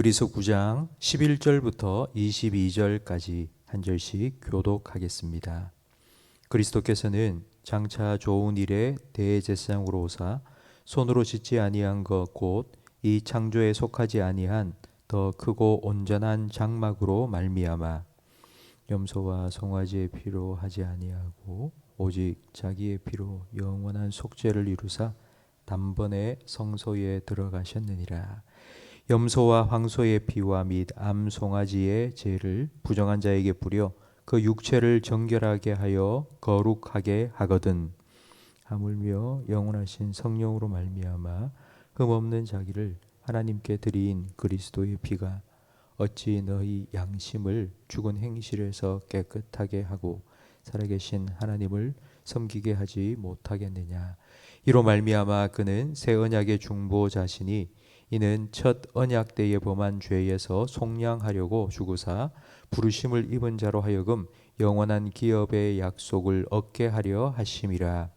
히브리서 9장 11절부터 22절까지 한 절씩 교독하겠습니다. 그리스도께서는 장차 좋은 일에 대제사장으로 오사 손으로 짓지 아니한 것 곧 이 창조에 속하지 아니한 더 크고 온전한 장막으로 말미암아 염소와 송아지의 피로 하지 아니하고 오직 자기의 피로 영원한 속죄를 이루사 단번에 성소에 들어가셨느니라. 염소와 황소의 피와 및 암송아지의 죄를 부정한 자에게 뿌려 그 육체를 정결하게 하여 거룩하게 하거든. 하물며 영원하신 성령으로 말미암아 흠없는 자기를 하나님께 드린 그리스도의 피가 어찌 너희 양심을 죽은 행실에서 깨끗하게 하고 살아계신 하나님을 섬기게 하지 못하겠느냐. 이로 말미암아 그는 새 언약의 중보자시니 이는 첫 언약 때에 범한 죄에서 속량하려고 죽으사 부르심을 입은 자로 하여금 영원한 기업의 약속을 얻게 하려 하심이라.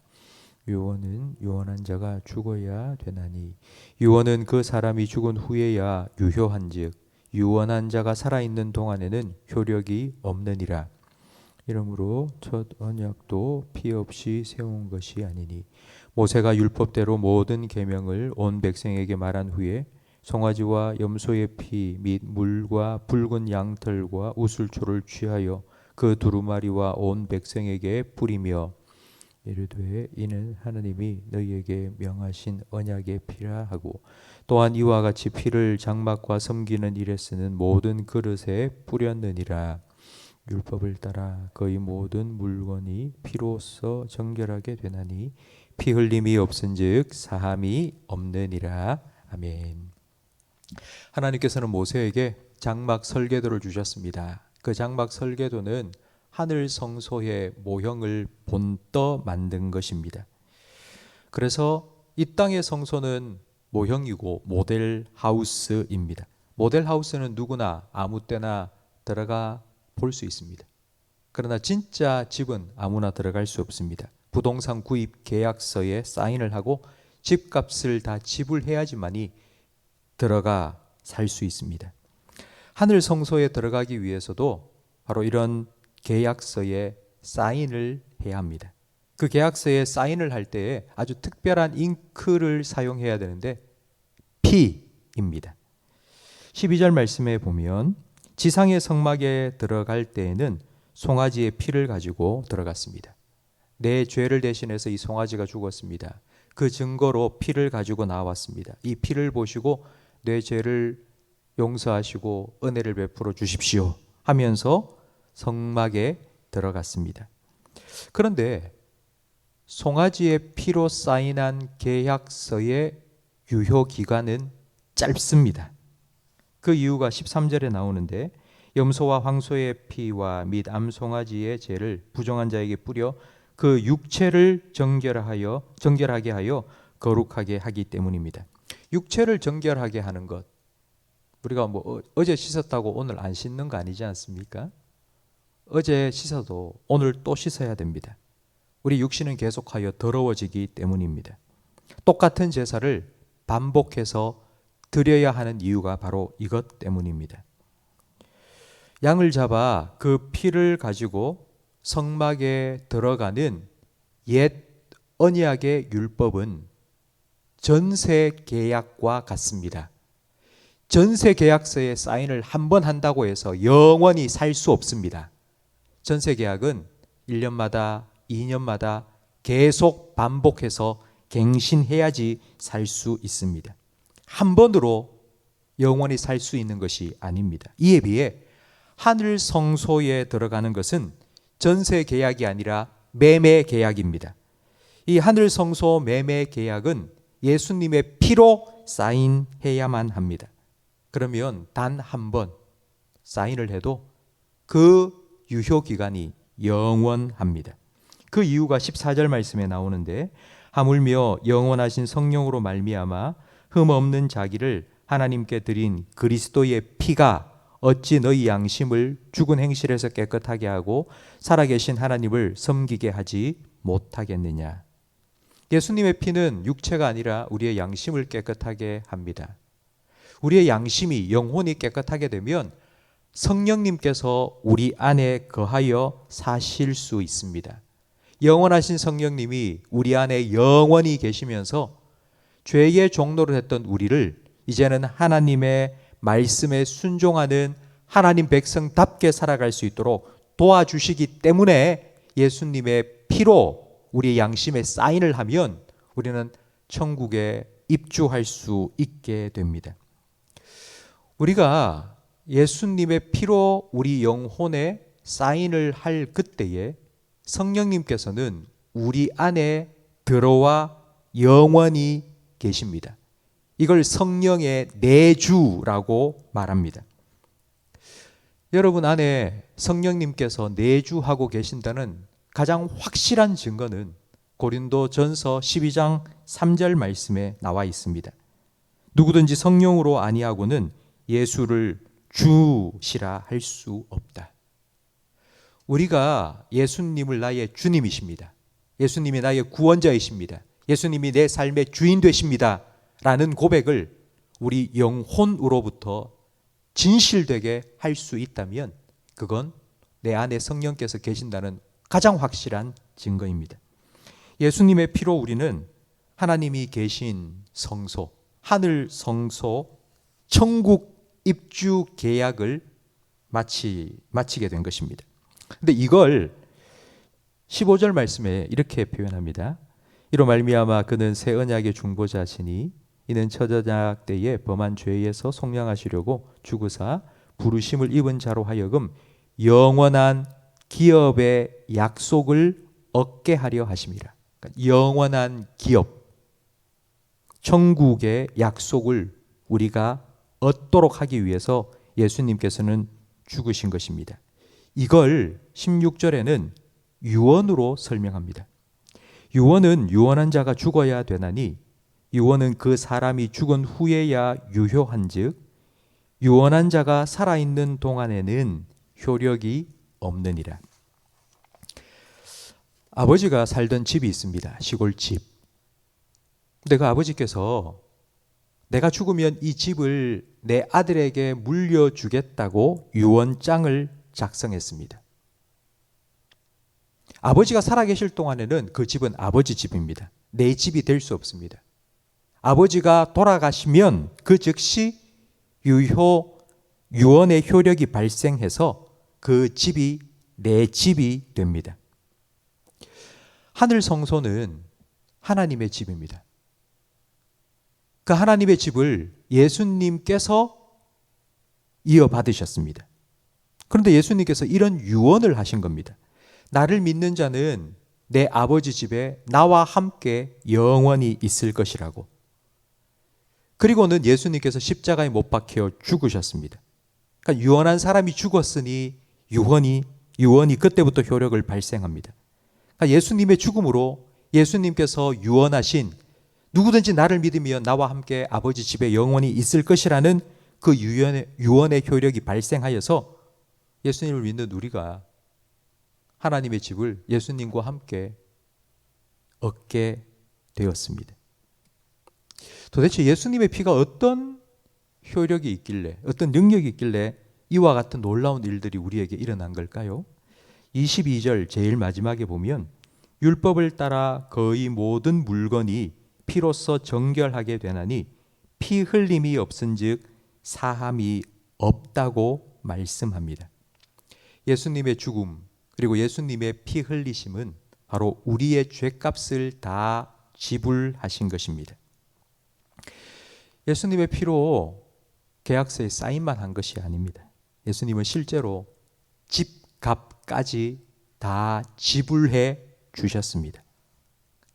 유언은 유언한 자가 죽어야 되나니 유언은 그 사람이 죽은 후에야 유효한즉 유언한 자가 살아있는 동안에는 효력이 없느니라. 이러므로 첫 언약도 피 없이 세운 것이 아니니 모세가 율법대로 모든 계명을 온 백성에게 말한 후에 송아지와 염소의 피 및 물과 붉은 양털과 우슬초를 취하여 그 두루마리와 온 백성에게 뿌리며 이르되 이는 하나님이 너희에게 명하신 언약의 피라 하고 또한 이와 같이 피를 장막과 섬기는 일에 쓰는 모든 그릇에 뿌렸느니라. 율법을 따라 거의 모든 물건이 피로써 정결하게 되나니 피 흘림이 없은즉 사함이 없느니라. 아멘. 하나님께서는 모세에게 장막 설계도를 주셨습니다. 그 장막 설계도는 하늘 성소의 모형을 본떠 만든 것입니다. 그래서 이 땅의 성소는 모형이고 모델 하우스입니다. 모델 하우스는 누구나 아무 때나 들어가 볼 수 있습니다. 그러나 진짜 집은 아무나 들어갈 수 없습니다. 부동산 구입 계약서에 사인을 하고 집값을 다 지불해야지만이 들어가 살 수 있습니다. 하늘 성소에 들어가기 위해서도 바로 이런 계약서에 사인을 해야 합니다. 그 계약서에 사인을 할 때에 아주 특별한 잉크를 사용해야 되는데 P입니다. 12절 말씀에 보면 지상의 성막에 들어갈 때에는 송아지의 피를 가지고 들어갔습니다. 내 죄를 대신해서 이 송아지가 죽었습니다. 그 증거로 피를 가지고 나왔습니다. 이 피를 보시고 내 죄를 용서하시고 은혜를 베풀어 주십시오 하면서 성막에 들어갔습니다. 그런데 송아지의 피로 사인한 계약서의 유효 기간은 짧습니다. 그 이유가 13절에 나오는데 염소와 황소의 피와 및 암송아지의 죄를 부정한 자에게 뿌려 그 육체를 정결하게 하여 거룩하게 하기 때문입니다. 육체를 정결하게 하는 것, 우리가 어제 씻었다고 오늘 안 씻는 거 아니지 않습니까? 어제 씻어도 오늘 또 씻어야 됩니다. 우리 육신은 계속하여 더러워지기 때문입니다. 똑같은 제사를 반복해서 드려야 하는 이유가 바로 이것 때문입니다. 양을 잡아 그 피를 가지고 성막에 들어가는 옛 언약의 율법은 전세 계약과 같습니다. 전세 계약서에 사인을 한 번 한다고 해서 영원히 살 수 없습니다. 전세 계약은 1년마다 2년마다 계속 반복해서 갱신해야지 살 수 있습니다. 한 번으로 영원히 살 수 있는 것이 아닙니다. 이에 비해 하늘 성소에 들어가는 것은 전세 계약이 아니라 매매 계약입니다. 이 하늘 성소 매매 계약은 예수님의 피로 사인해야만 합니다. 그러면 단 한 번 사인을 해도 그 유효 기간이 영원합니다. 그 이유가 14절 말씀에 나오는데 하물며 영원하신 성령으로 말미암아 흠 없는 자기를 하나님께 드린 그리스도의 피가 어찌 너희 양심을 죽은 행실에서 깨끗하게 하고 살아계신 하나님을 섬기게 하지 못하겠느냐. 예수님의 피는 육체가 아니라 우리의 양심을 깨끗하게 합니다. 우리의 양심이, 영혼이 깨끗하게 되면 성령님께서 우리 안에 거하여 사실 수 있습니다. 영원하신 성령님이 우리 안에 영원히 계시면서 죄의 종로를 했던 우리를 이제는 하나님의 말씀에 순종하는 하나님 백성답게 살아갈 수 있도록 도와주시기 때문에 예수님의 피로 우리의 양심에 사인을 하면 우리는 천국에 입주할 수 있게 됩니다. 우리가 예수님의 피로 우리 영혼에 사인을 할 그때에 성령님께서는 우리 안에 들어와 영원히 계십니다. 이걸 성령의 내주라고 말합니다. 여러분 안에 성령님께서 내주하고 계신다는 가장 확실한 증거는 고린도전서 12장 3절 말씀에 나와 있습니다. 누구든지 성령으로 아니하고는 예수를 주시라 할 수 없다. 우리가 예수님을 나의 주님이십니다. 예수님이 나의 구원자이십니다. 예수님이 내 삶의 주인 되십니다. 라는 고백을 우리 영혼으로부터 진실되게 할 수 있다면 그건 내 안에 성령께서 계신다는 가장 확실한 증거입니다. 예수님의 피로 우리는 하나님이 계신 성소, 하늘 성소, 천국 입주 계약을 마치게 된 것입니다. 근데 이걸 15절 말씀에 이렇게 표현합니다. 이로 말미암아 그는 새 언약의 중보자시니 이는 처자작 때에 범한 죄에서 속량하시려고 죽으사 부르심을 입은 자로 하여금 영원한 기업의 약속을 얻게 하려 하심이라. 그러니까 영원한 기업, 천국의 약속을 우리가 얻도록 하기 위해서 예수님께서는 죽으신 것입니다. 이걸 16절에는 유언으로 설명합니다. 유언은 유언한 자가 죽어야 되나니 유언은 그 사람이 죽은 후에야 유효한즉 유언한 자가 살아있는 동안에는 효력이 없느니라. 아버지가 살던 집이 있습니다. 시골집. 근데 그 아버지께서 내가 죽으면 이 집을 내 아들에게 물려주겠다고 유언장을 작성했습니다. 아버지가 살아계실 동안에는 그 집은 아버지 집입니다. 내 집이 될 수 없습니다. 아버지가 돌아가시면 그 즉시 유언의 효력이 발생해서 그 집이 내 집이 됩니다. 하늘 성소는 하나님의 집입니다. 그 하나님의 집을 예수님께서 이어받으셨습니다. 그런데 예수님께서 이런 유언을 하신 겁니다. 나를 믿는 자는 내 아버지 집에 나와 함께 영원히 있을 것이라고. 그리고는 예수님께서 십자가에 못 박혀 죽으셨습니다. 그러니까 유언한 사람이 죽었으니 유언이 그때부터 효력을 발생합니다. 그러니까 예수님의 죽음으로 예수님께서 유언하신 누구든지 나를 믿으면 나와 함께 아버지 집에 영원히 있을 것이라는 그 유언의 효력이 발생하여서 예수님을 믿는 우리가 하나님의 집을 예수님과 함께 얻게 되었습니다. 도대체 예수님의 피가 어떤 효력이 있길래, 어떤 능력이 있길래 이와 같은 놀라운 일들이 우리에게 일어난 걸까요? 22절 제일 마지막에 보면 율법을 따라 거의 모든 물건이 피로써 정결하게 되나니 피 흘림이 없은즉 사함이 없다고 말씀합니다. 예수님의 죽음 그리고 예수님의 피 흘리심은 바로 우리의 죄값을 다 지불하신 것입니다. 예수님의 피로 계약서에 사인만 한 것이 아닙니다. 예수님은 실제로 집값까지 다 지불해 주셨습니다.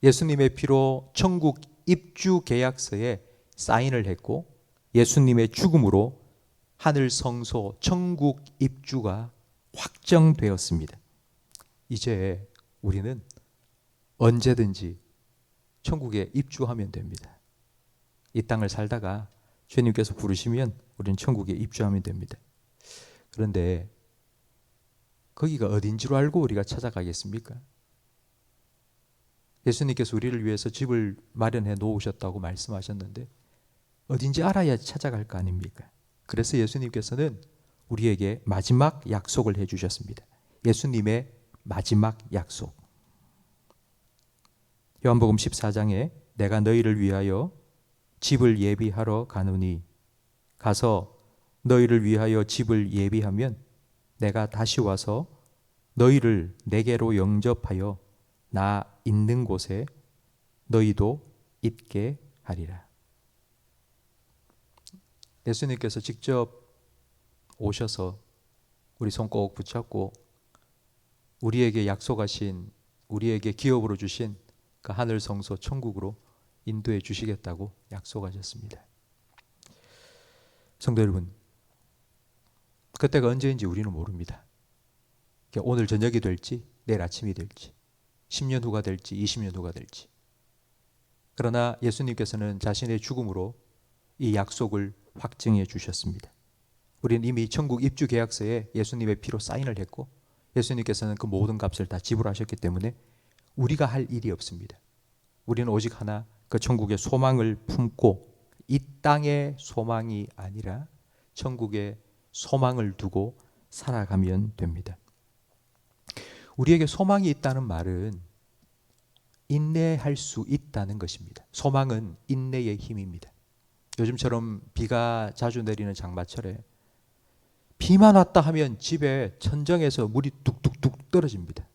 예수님의 피로 천국 입주 계약서에 사인을 했고 예수님의 죽음으로 하늘 성소 천국 입주가 확정되었습니다. 이제 우리는 언제든지 천국에 입주하면 됩니다. 이 땅을 살다가 주님께서 부르시면 우리는 천국에 입주하면 됩니다. 그런데 거기가 어딘지로 알고 우리가 찾아가겠습니까? 예수님께서 우리를 위해서 집을 마련해 놓으셨다고 말씀하셨는데 어딘지 알아야 찾아갈 거 아닙니까? 그래서 예수님께서는 우리에게 마지막 약속을 해주셨습니다. 예수님의 마지막 약속. 요한복음 14장에 내가 너희를 위하여 집을 예비하러 가노니 가서 너희를 위하여 집을 예비하면 내가 다시 와서 너희를 내게로 영접하여 나 있는 곳에 너희도 있게 하리라. 예수님께서 직접 오셔서 우리 손 꼭 붙잡고 우리에게 약속하신, 우리에게 기업으로 주신 그 하늘 성소 천국으로 인도해 주시겠다고 약속하셨습니다. 성도 여러분, 그때가 언제인지 우리는 모릅니다. 오늘 저녁이 될지 내일 아침이 될지 10년 후가 될지 20년 후가 될지. 그러나 예수님께서는 자신의 죽음으로 이 약속을 확증해 주셨습니다. 우리는 이미 천국 입주 계약서에 예수님의 피로 사인을 했고 예수님께서는 그 모든 값을 다 지불하셨기 때문에 우리가 할 일이 없습니다. 우리는 오직 하나, 그 천국의 소망을 품고 이 땅의 소망이 아니라 천국의 소망을 두고 살아가면 됩니다. 우리에게 소망이 있다는 말은 인내할 수 있다는 것입니다. 소망은 인내의 힘입니다. 요즘처럼 비가 자주 내리는 장마철에 비만 왔다 하면 집에 천정에서 물이 뚝뚝뚝 떨어집니다.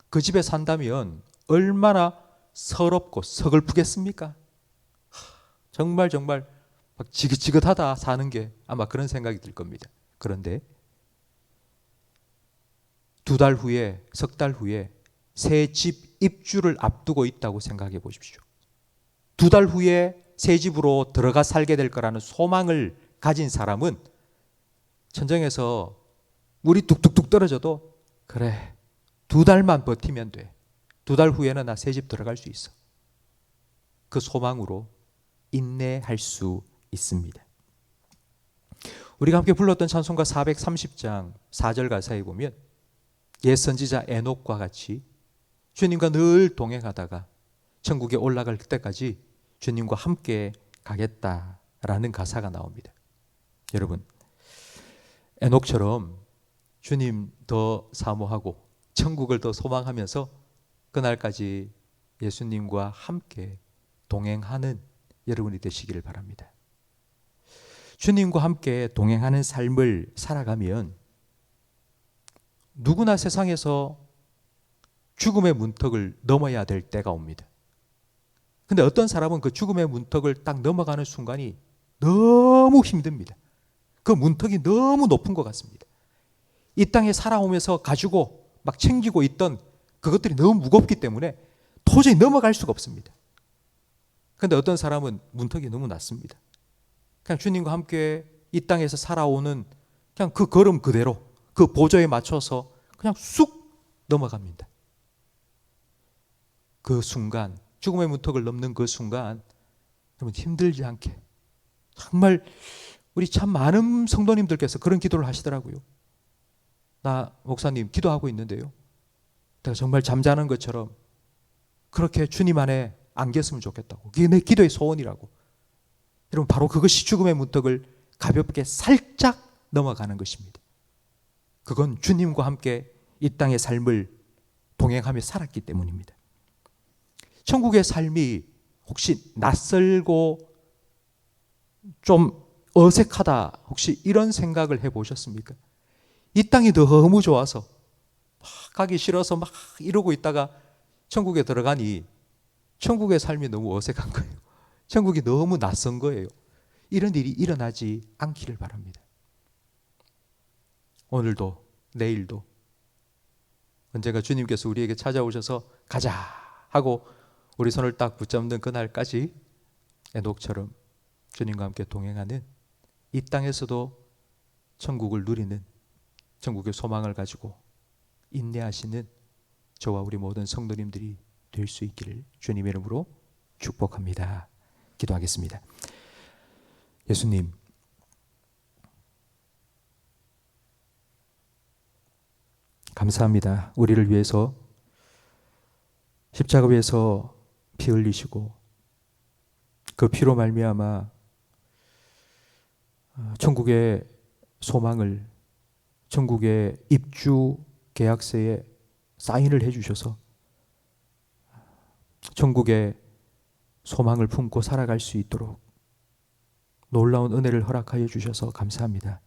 그 집에 산다면 얼마나 서럽고 서글프겠습니까? 정말 막 지긋지긋하다 사는 게 아마 그런 생각이 들 겁니다. 그런데 2달 후에, 석 달 후에 새 집 입주를 앞두고 있다고 생각해 보십시오. 2달 후에 새 집으로 들어가 살게 될 거라는 소망을 가진 사람은 천정에서 물이 뚝뚝뚝 떨어져도 그래, 2달만 버티면 돼. 2달 후에는 나 새 집 들어갈 수 있어. 그 소망으로 인내할 수 있습니다. 우리가 함께 불렀던 찬송가 430장 4절 가사에 보면 옛 선지자 에녹과 같이 주님과 늘 동행하다가 천국에 올라갈 때까지 주님과 함께 가겠다라는 가사가 나옵니다. 여러분, 에녹처럼 주님 더 사모하고 천국을 더 소망하면서 그날까지 예수님과 함께 동행하는 여러분이 되시기를 바랍니다. 주님과 함께 동행하는 삶을 살아가면 누구나 세상에서 죽음의 문턱을 넘어야 될 때가 옵니다. 근데 어떤 사람은 그 죽음의 문턱을 딱 넘어가는 순간이 너무 힘듭니다. 그 문턱이 너무 높은 것 같습니다. 이 땅에 살아오면서 가지고 막 챙기고 있던 그것들이 너무 무겁기 때문에 도저히 넘어갈 수가 없습니다. 그런데 어떤 사람은 문턱이 너무 낮습니다. 그냥 주님과 함께 이 땅에서 살아오는 그냥 그 걸음 그대로 그 보조에 맞춰서 그냥 쑥 넘어갑니다. 그 순간, 죽음의 문턱을 넘는 그 순간 여러분 힘들지 않게, 정말 우리 참 많은 성도님들께서 그런 기도를 하시더라고요. 나 목사님 기도하고 있는데요, 내가 정말 잠자는 것처럼 그렇게 주님 안에 안겼으면 좋겠다고. 그게 내 기도의 소원이라고. 여러분, 바로 그것이 죽음의 문턱을 가볍게 살짝 넘어가는 것입니다. 그건 주님과 함께 이 땅의 삶을 동행하며 살았기 때문입니다. 천국의 삶이 혹시 낯설고 좀 어색하다, 혹시 이런 생각을 해보셨습니까? 이 땅이 너무 좋아서 막 가기 싫어서 막 이러고 있다가 천국에 들어가니 천국의 삶이 너무 어색한 거예요. 천국이 너무 낯선 거예요. 이런 일이 일어나지 않기를 바랍니다. 오늘도 내일도 언젠가 주님께서 우리에게 찾아오셔서 가자 하고 우리 손을 딱 붙잡는 그날까지 에녹처럼 주님과 함께 동행하는, 이 땅에서도 천국을 누리는, 천국의 소망을 가지고 인내하시는 저와 우리 모든 성도님들이 될 수 있기를 주님의 이름으로 축복합니다. 기도하겠습니다. 예수님, 감사합니다. 우리를 위해서 십자가 위에서 피 흘리시고 그 피로 말미암아 천국의 소망을 천국의 입주 계약서에 사인을 해주셔서 천국의 소망을 품고 살아갈 수 있도록 놀라운 은혜를 허락하여 주셔서 감사합니다.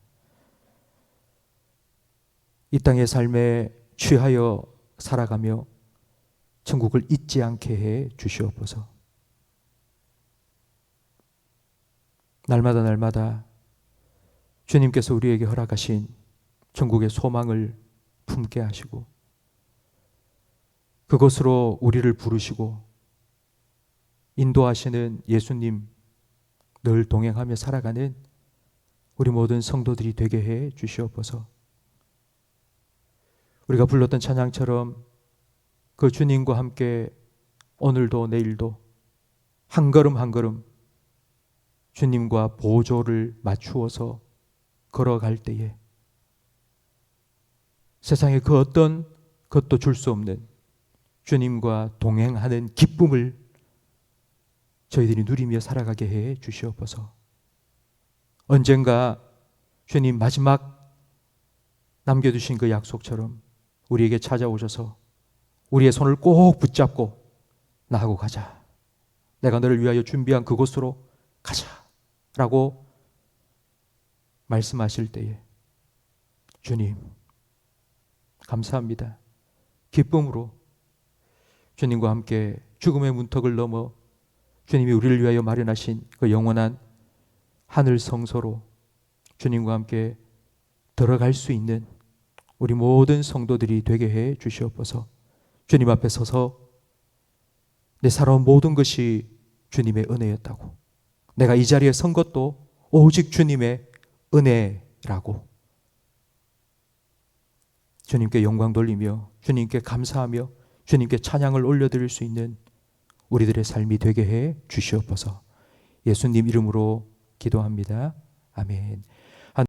이 땅의 삶에 취하여 살아가며 천국을 잊지 않게 해 주시옵소서. 날마다 날마다 주님께서 우리에게 허락하신 천국의 소망을 품게 하시고 그것으로 우리를 부르시고 인도하시는 예수님 늘 동행하며 살아가는 우리 모든 성도들이 되게 해 주시옵소서. 우리가 불렀던 찬양처럼 그 주님과 함께 오늘도 내일도 한 걸음 한 걸음 주님과 보조를 맞추어서 걸어갈 때에 세상에 그 어떤 것도 줄 수 없는 주님과 동행하는 기쁨을 저희들이 누리며 살아가게 해 주시옵소서. 언젠가 주님 마지막 남겨두신 그 약속처럼 우리에게 찾아오셔서 우리의 손을 꼭 붙잡고 나하고 가자. 내가 너를 위하여 준비한 그곳으로 가자. 라고 말씀하실 때에 주님 감사합니다. 기쁨으로 주님과 함께 죽음의 문턱을 넘어 주님이 우리를 위하여 마련하신 그 영원한 하늘 성소로 주님과 함께 들어갈 수 있는 우리 모든 성도들이 되게 해 주시옵소서. 주님 앞에 서서 내 살아온 모든 것이 주님의 은혜였다고, 내가 이 자리에 선 것도 오직 주님의 은혜라고 주님께 영광 돌리며 주님께 감사하며 주님께 찬양을 올려드릴 수 있는 우리들의 삶이 되게 해 주시옵소서. 예수님 이름으로 기도합니다. 아멘.